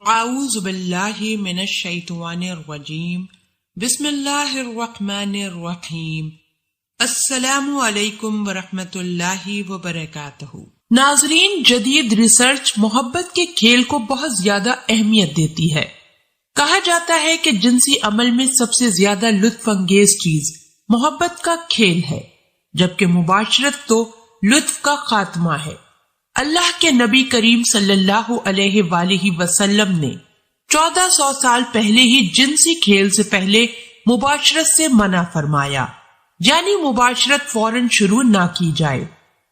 اعوذ باللہ من الشیطان الرجیم بسم اللہ الرحمن الرحیم السلام علیکم ورحمۃ اللہ وبرکاتہ۔ ناظرین، جدید ریسرچ محبت کے کھیل کو بہت زیادہ اہمیت دیتی ہے۔ کہا جاتا ہے کہ جنسی عمل میں سب سے زیادہ لطف انگیز چیز محبت کا کھیل ہے، جبکہ مباشرت تو لطف کا خاتمہ ہے۔ اللہ کے نبی کریم صلی اللہ علیہ وآلہ وسلم نے 1400 سال پہلے ہی جنسی کھیل سے پہلے مباشرت سے منع فرمایا، یعنی مباشرت فوراً شروع نہ کی جائے۔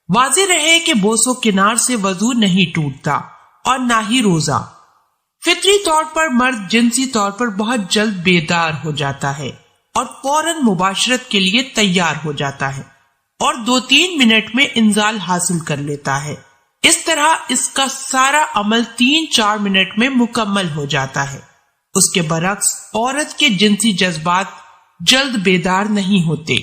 واضح رہے کہ بوس و کنار سے وضو نہیں ٹوٹتا اور نہ ہی روزہ۔ فطری طور پر مرد جنسی طور پر بہت جلد بیدار ہو جاتا ہے اور فوراً مباشرت کے لیے تیار ہو جاتا ہے اور 2-3 منٹ میں انزال حاصل کر لیتا ہے۔ اس طرح اس کا سارا عمل 3-4 منٹ میں مکمل ہو جاتا ہے۔ اس کے برعکس عورت کے جنسی جذبات جلد بیدار نہیں ہوتے۔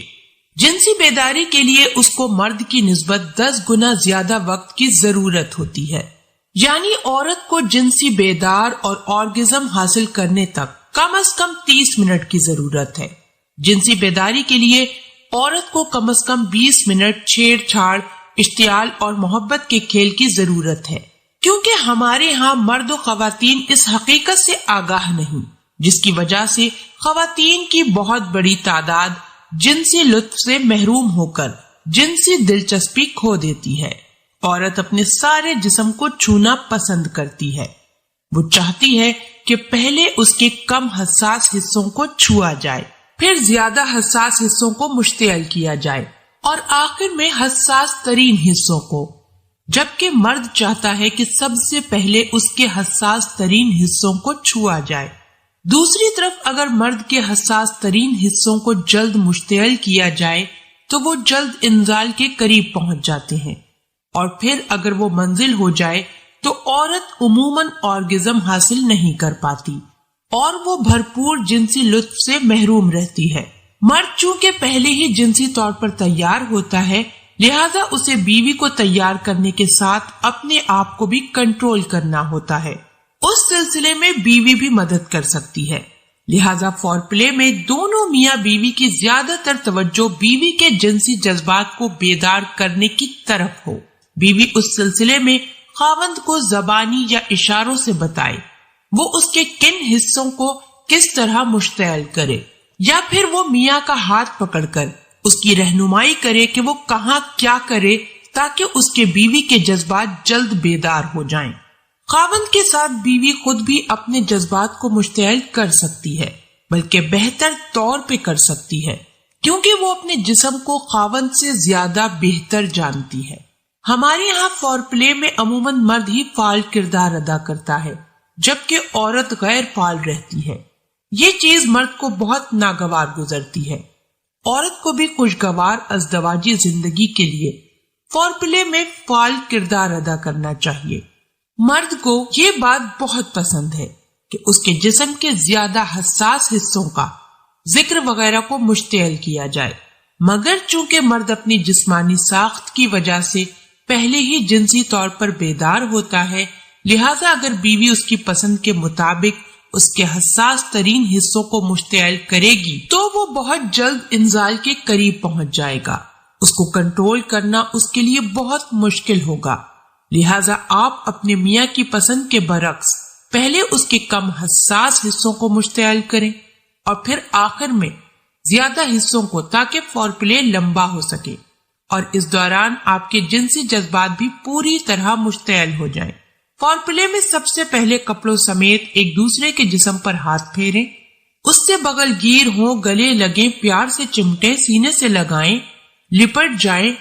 جنسی بیداری کے لیے اس کو مرد کی نسبت 10 گنا زیادہ وقت کی ضرورت ہوتی ہے، یعنی عورت کو جنسی بیدار اور آرگزم حاصل کرنے تک کم از کم 30 منٹ کی ضرورت ہے۔ جنسی بیداری کے لیے عورت کو کم از کم 20 منٹ چھیڑ چھاڑ، اشتعال اور محبت کے کھیل کی ضرورت ہے، کیونکہ ہمارے ہاں مرد و خواتین اس حقیقت سے آگاہ نہیں، جس کی وجہ سے خواتین کی بہت بڑی تعداد جنسی لطف سے محروم ہو کر جنسی دلچسپی کھو دیتی ہے۔ عورت اپنے سارے جسم کو چھونا پسند کرتی ہے۔ وہ چاہتی ہے کہ پہلے اس کے کم حساس حصوں کو چھوا جائے، پھر زیادہ حساس حصوں کو مشتعل کیا جائے اور آخر میں حساس ترین حصوں کو، جبکہ مرد چاہتا ہے کہ سب سے پہلے اس کے حساس ترین حصوں کو چھوا جائے۔ دوسری طرف اگر مرد کے حساس ترین حصوں کو جلد مشتعل کیا جائے تو وہ جلد انزال کے قریب پہنچ جاتے ہیں، اور پھر اگر وہ منزل ہو جائے تو عورت عموماً آرگزم حاصل نہیں کر پاتی اور وہ بھرپور جنسی لطف سے محروم رہتی ہے۔ مرد چونکہ پہلے ہی جنسی طور پر تیار ہوتا ہے، لہذا اسے بیوی کو تیار کرنے کے ساتھ اپنے آپ کو بھی کنٹرول کرنا ہوتا ہے۔ اس سلسلے میں بیوی بھی مدد کر سکتی ہے، لہذا فور پلے میں دونوں میاں بیوی کی زیادہ تر توجہ بیوی کے جنسی جذبات کو بیدار کرنے کی طرف ہو۔ بیوی اس سلسلے میں خاوند کو زبانی یا اشاروں سے بتائے وہ اس کے کن حصوں کو کس طرح مشتعل کرے، یا پھر وہ میاں کا ہاتھ پکڑ کر اس کی رہنمائی کرے کہ وہ کہاں کیا کرے تاکہ اس کے بیوی کے جذبات جلد بیدار ہو جائیں۔ خاوند کے ساتھ بیوی خود بھی اپنے جذبات کو مشتعل کر سکتی ہے، بلکہ بہتر طور پہ کر سکتی ہے، کیونکہ وہ اپنے جسم کو خاوند سے زیادہ بہتر جانتی ہے۔ ہمارے یہاں فور پلے میں عموماً مرد ہی فعال کردار ادا کرتا ہے، جبکہ عورت غیر فعال رہتی ہے۔ یہ چیز مرد کو بہت ناگوار گزرتی ہے۔ عورت کو بھی خوشگوار ازدواجی زندگی کے لیے فور پلے میں فعال کردار ادا کرنا چاہیے۔ مرد کو یہ بات بہت پسند ہے کہ اس کے جسم کے زیادہ حساس حصوں کا ذکر وغیرہ کو مشتعل کیا جائے، مگر چونکہ مرد اپنی جسمانی ساخت کی وجہ سے پہلے ہی جنسی طور پر بیدار ہوتا ہے، لہذا اگر بیوی اس کی پسند کے مطابق اس کے حساس ترین حصوں کو مشتعل کرے گی تو وہ بہت جلد انزال کے قریب پہنچ جائے گا۔ اس کو کنٹرول کرنا اس کے لیے بہت مشکل ہوگا، لہٰذا آپ اپنے میاں کی پسند کے برعکس پہلے اس کے کم حساس حصوں کو مشتعل کریں اور پھر آخر میں زیادہ حصوں کو، تاکہ فور پلے لمبا ہو سکے اور اس دوران آپ کے جنسی جذبات بھی پوری طرح مشتعل ہو جائیں۔ فور پلے میں سب سے پہلے کپڑوں سمیت ایک دوسرے کے جسم پر ہاتھ پھیریں، اس سے بغل گیر ہوں، گلے لگیں، پیار سے چمٹیں، سینے سے لگائیں، لپٹ جائیں،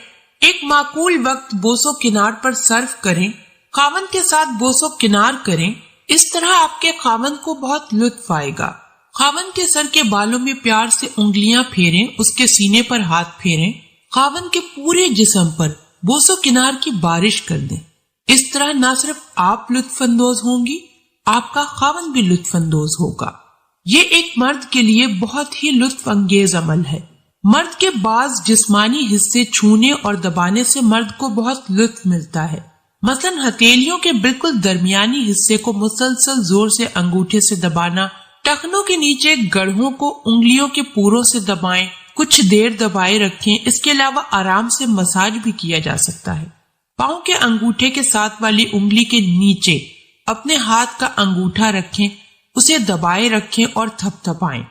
ایک معقول وقت بوس و کنار پر صرف کریں، خاوند کے ساتھ بوس و کنار کریں۔ اس طرح آپ کے خاوند کو بہت لطف آئے گا۔ خاوند کے سر کے بالوں میں پیار سے انگلیاں پھیریں، اس کے سینے پر ہاتھ پھیریں، خاوند کے پورے جسم پر بوس و کنار کی بارش کر دیں۔ اس طرح نہ صرف آپ لطف اندوز ہوں گی، آپ کا خاوند بھی لطف اندوز ہوگا۔ یہ ایک مرد کے لیے بہت ہی لطف انگیز عمل ہے۔ مرد کے بعض جسمانی حصے چھونے اور دبانے سے مرد کو بہت لطف ملتا ہے، مثلاً ہتھیلیوں کے بالکل درمیانی حصے کو مسلسل زور سے انگوٹھے سے دبانا، ٹخنوں کے نیچے گڑھوں کو انگلیوں کے پوروں سے دبائیں، کچھ دیر دبائے رکھیں۔ اس کے علاوہ آرام سے مساج بھی کیا جا سکتا ہے۔ پاؤں کے انگوٹھے کے ساتھ والی انگلی کے نیچے اپنے ہاتھ کا انگوٹھا رکھیں، اسے دبائے رکھیں اور تھپ تھپائیں۔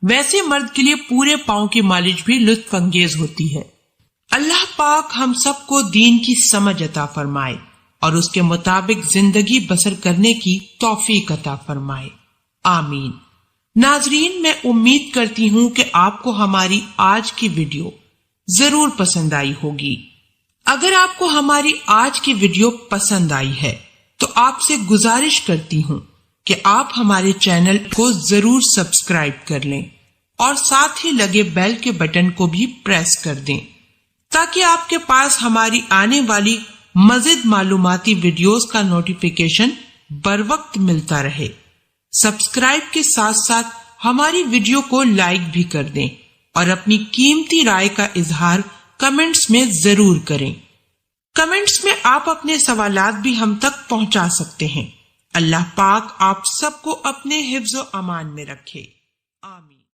ویسے مرد کے لیے پورے پاؤں کی مالش بھی لطف انگیز ہوتی ہے۔ اللہ پاک ہم سب کو دین کی سمجھ عطا فرمائے اور اس کے مطابق زندگی بسر کرنے کی توفیق عطا فرمائے، آمین۔ ناظرین، میں امید کرتی ہوں کہ آپ کو ہماری آج کی ویڈیو ضرور پسند آئی ہوگی۔ اگر آپ کو ہماری آج کی ویڈیو پسند آئی ہے تو آپ سے گزارش کرتی ہوں کہ آپ ہمارے چینل کو ضرور سبسکرائب کر لیں اور ساتھ ہی لگے بیل کے بٹن کو بھی پریس کر دیں تاکہ آپ کے پاس ہماری آنے والی مزید معلوماتی ویڈیوز کا نوٹیفیکیشن بر وقت ملتا رہے۔ سبسکرائب کے ساتھ ساتھ ہماری ویڈیو کو لائک بھی کر دیں اور اپنی قیمتی رائے کا اظہار کمنٹس میں ضرور کریں۔ کمنٹس میں آپ اپنے سوالات بھی ہم تک پہنچا سکتے ہیں۔ اللہ پاک آپ سب کو اپنے حفظ و امان میں رکھے، آمین۔